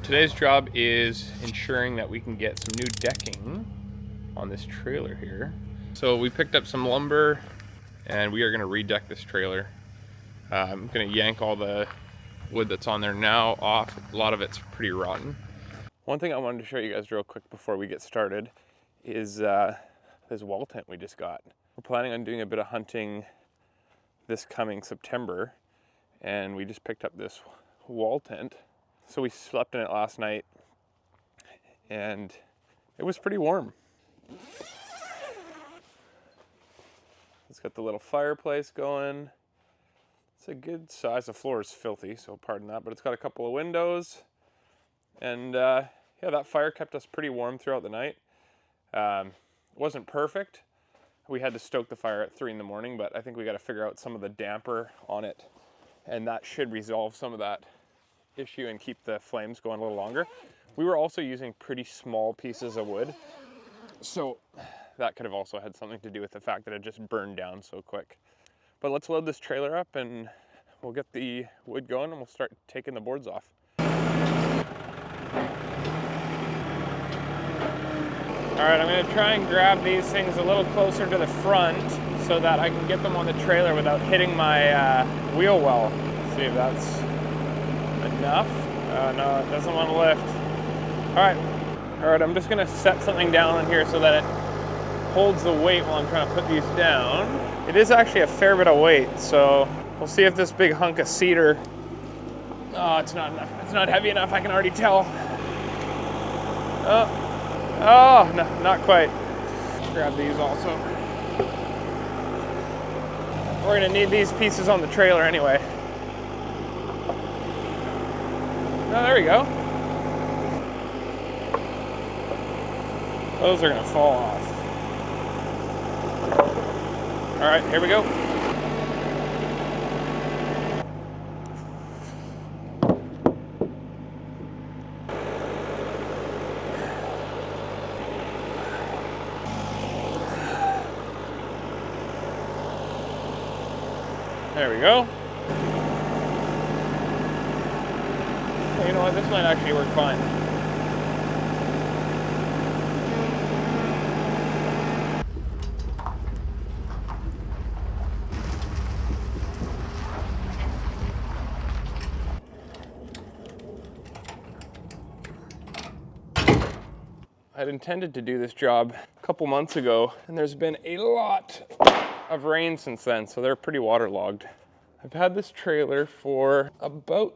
Today's job is ensuring that we can get some new decking on this trailer here. So we picked up some lumber and we are gonna redeck this trailer. I'm gonna yank all the wood that's on there now off. A lot of it's pretty rotten. One thing I wanted to show you guys real quick before we get started is this wall tent we just got. We're planning on doing a bit of hunting this coming September, and we just picked up this wall tent. So we slept in it last night and it was pretty warm. It's got the little fireplace going. It's a good size. The floor is filthy, so pardon that, but it's got a couple of windows. And yeah, that fire kept us pretty warm throughout the night. It wasn't perfect. We had to stoke the fire at 3 in the morning, but I think we got to figure out some of the damper on it, and that should resolve some of that issue and keep the flames going a little longer. We were also using pretty small pieces of wood, so that could have also had something to do with the fact that it just burned down so quick. But let's load this trailer up and we'll get the wood going and we'll start taking the boards off. All right, I'm gonna try and grab these things a little closer to the front so that I can get them on the trailer without hitting my wheel well. See if that's enough. No, it doesn't want to lift. All right, I'm just gonna set something down on here so that it holds the weight while I'm trying to put these down. It is actually a fair bit of weight, so we'll see if this big hunk of cedar, oh, it's not enough. It's not heavy enough, I can already tell. Oh, no, not quite. Grab these also. We're gonna need these pieces on the trailer anyway. Oh, there we go. Those are gonna fall off. All right, here we go. There we go. Well, you know what, this might actually work fine. I'd intended to do this job a couple months ago, and there's been a lot of rain since then, so they're pretty waterlogged. I've had this trailer for about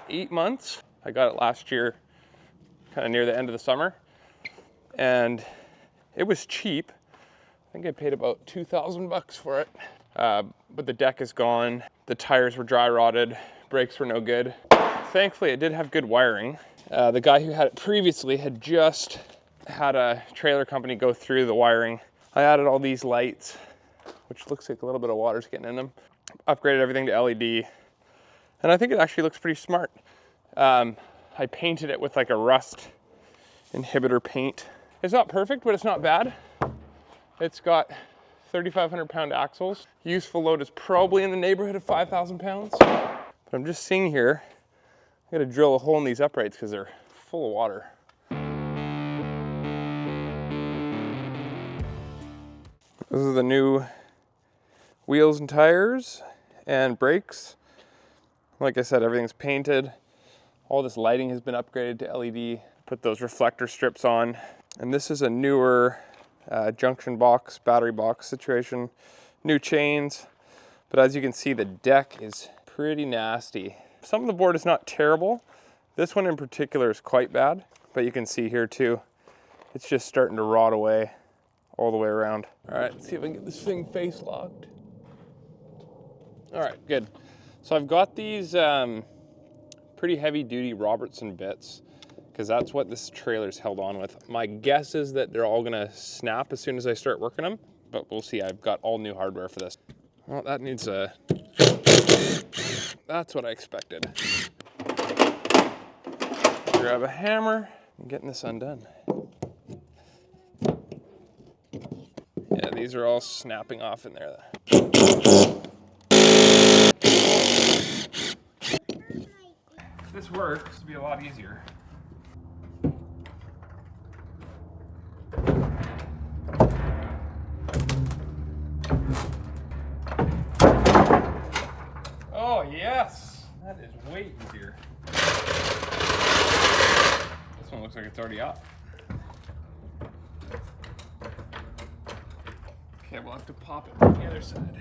8 months. I got it last year, kind of near the end of the summer, and it was cheap. I think I paid about 2,000 bucks for it, but the deck is gone. The tires were dry rotted, brakes were no good. Thankfully, it did have good wiring. The guy who had it previously had just had a trailer company go through the wiring. I added all these lights, which looks like a little bit of water's getting in them. Upgraded everything to LED, and I think it actually looks pretty smart. I painted it with like a rust inhibitor paint. It's not perfect, but it's not bad. It's got 3,500 pound axles. Useful load is probably in the neighborhood of 5,000 pounds. But I'm just seeing here, I gotta drill a hole in these uprights because they're full of water. This is the new wheels and tires and brakes. Like I said, everything's painted. All this lighting has been upgraded to LED. Put those reflector strips on. And this is a newer junction box, battery box situation. New chains. But as you can see, the deck is pretty nasty. Some of the board is not terrible. This one in particular is quite bad. But you can see here too, it's just starting to rot away all the way around. All right, let's see if I can get this thing face locked. All right, good. So I've got these pretty heavy duty Robertson bits because that's what this trailer's held on with. My guess is that they're all gonna snap as soon as I start working them, but we'll see. I've got all new hardware for this. Well, that needs a, that's what I expected. Grab a hammer and getting this undone. Yeah, these are all snapping off in there. If this works, it'll be a lot easier. like it's already up. Okay, we'll have to pop it on the other side.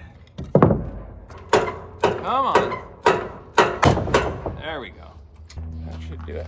Come on. There we go. That should do it.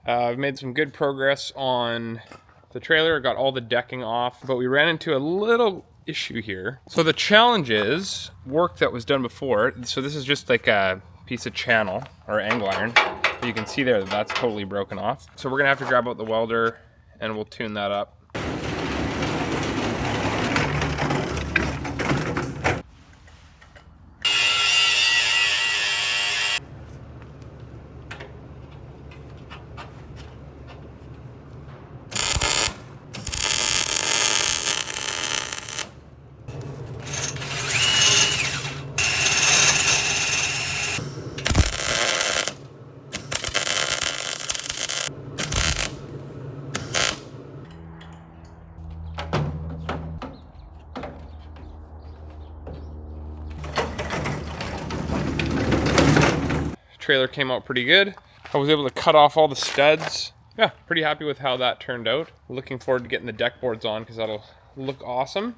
I've made some good progress on the trailer. I got all the decking off, but we ran into a little issue here. So the challenge is work that was done before. So this is just like a piece of channel or angle iron. You can see there that that's totally broken off. So we're gonna have to grab out the welder and we'll tune that up. Trailer came out pretty good. I was able to cut off all the studs. Yeah, pretty happy with how that turned out. Looking forward to getting the deck boards on because that'll look awesome.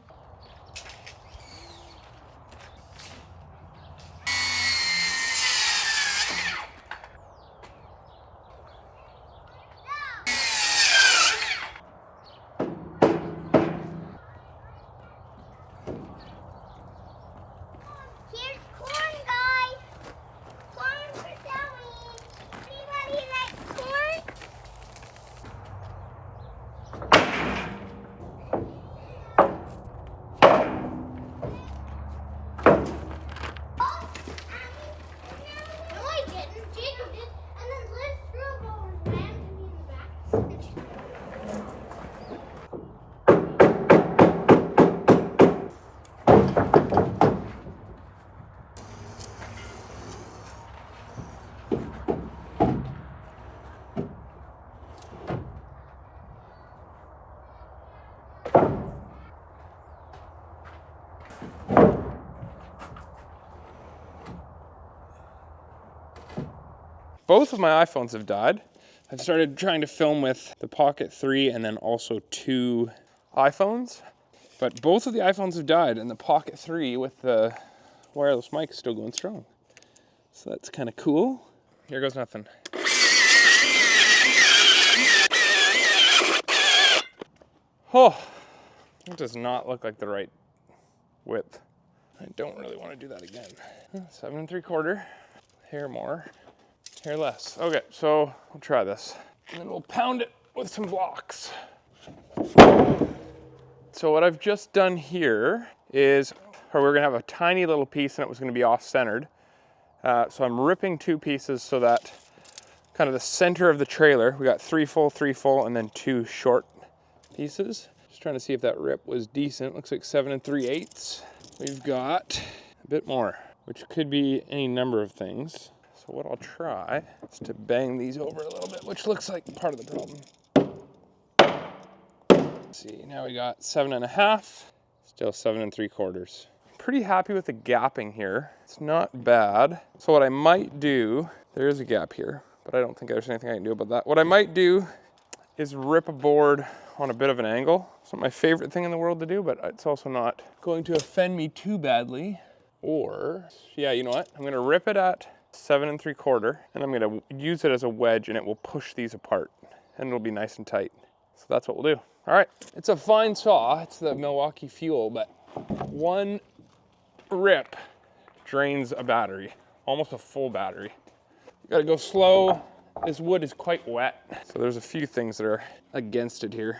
Both of my iPhones have died. I've started trying to film with the Pocket 3 and then also 2 iPhones. But both of the iPhones have died and the Pocket 3 with the wireless mic is still going strong. So that's kind of cool. Here goes nothing. Oh, it does not look like the right width. I don't really want to do that again. 7 3/4, hair more. Here less. Okay, so we'll try this. And then we'll pound it with some blocks. So what I've just done here is, we're gonna have a tiny little piece and it was gonna be off-centered. So I'm ripping 2 pieces so that kind of the center of the trailer, we got 3 full, and then 2 short pieces. Just trying to see if that rip was decent. Looks like 7 3/8. We've got a bit more, which could be any number of things. So what I'll try is to bang these over a little bit, which looks like part of the problem. Let's see, now we got 7 1/2, still 7 3/4. Pretty happy with the gapping here. It's not bad. So what I might do, there is a gap here, but I don't think there's anything I can do about that. What I might do is rip a board on a bit of an angle. It's not my favorite thing in the world to do, but it's also not going to offend me too badly. Or, yeah, you know what? I'm gonna rip it at 7 3/4, and I'm gonna use it as a wedge and it will push these apart and it'll be nice and tight. So that's what we'll do. All right, it's a fine saw. It's the Milwaukee Fuel, but one rip drains a battery, almost a full battery. You gotta go slow. This wood is quite wet. So there's a few things that are against it here.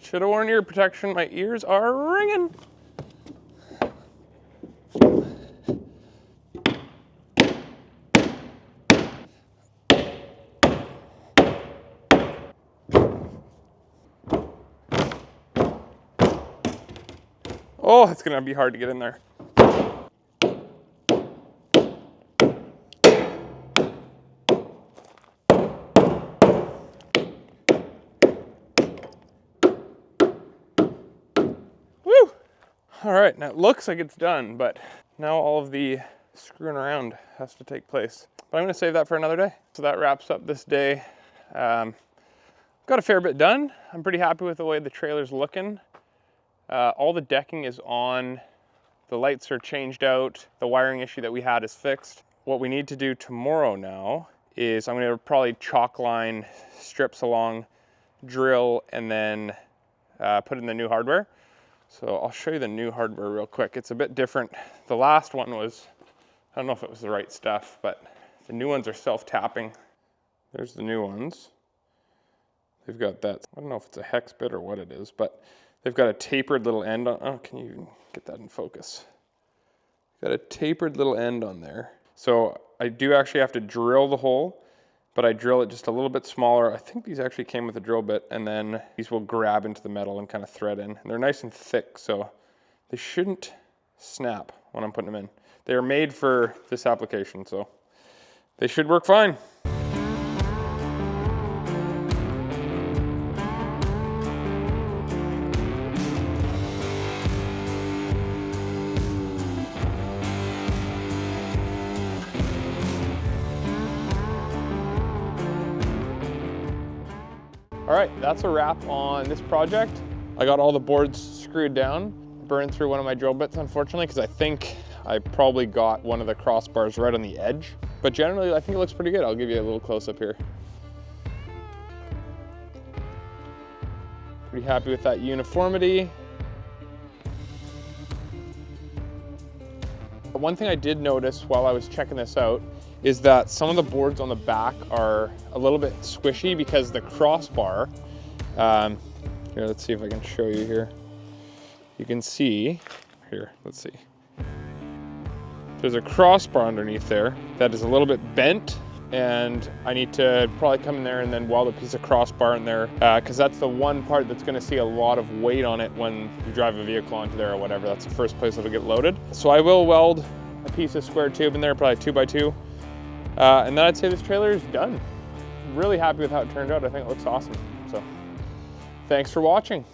Should have worn ear protection. My ears are ringing. Oh, it's gonna be hard to get in there. Woo! All right, now it looks like it's done, but now all of the screwing around has to take place. But I'm gonna save that for another day. So that wraps up this day. Got a fair bit done. I'm pretty happy with the way the trailer's looking. All the decking is on, the lights are changed out, the wiring issue that we had is fixed. What we need to do tomorrow now is I'm gonna probably chalk line strips along, drill, and then put in the new hardware. So I'll show you the new hardware real quick. It's a bit different. The last one was, I don't know if it was the right stuff, but the new ones are self-tapping. There's the new ones. They've got that, I don't know if it's a hex bit or what it is, but they've got a tapered little end on, oh, can you even get that in focus? Got a tapered little end on there. So I do actually have to drill the hole, but I drill it just a little bit smaller. I think these actually came with a drill bit, and then these will grab into the metal and kind of thread in. And they're nice and thick, so they shouldn't snap when I'm putting them in. They're made for this application, so they should work fine. All right, that's a wrap on this project. I got all the boards screwed down, burned through one of my drill bits, unfortunately, because I think I probably got one of the crossbars right on the edge. But generally, I think it looks pretty good. I'll give you a little close up here. Pretty happy with that uniformity. But one thing I did notice while I was checking this out is that some of the boards on the back are a little bit squishy because the crossbar, here, let's see if I can show you here. You can see, here, let's see. There's a crossbar underneath there that is a little bit bent, and I need to probably come in there and then weld a piece of crossbar in there, because that's the one part that's gonna see a lot of weight on it when you drive a vehicle onto there or whatever. That's the first place it'll get loaded. So I will weld a piece of square tube in there, probably 2x2. And then I'd say this trailer is done. Really happy with how it turned out. I think it looks awesome. So thanks for watching.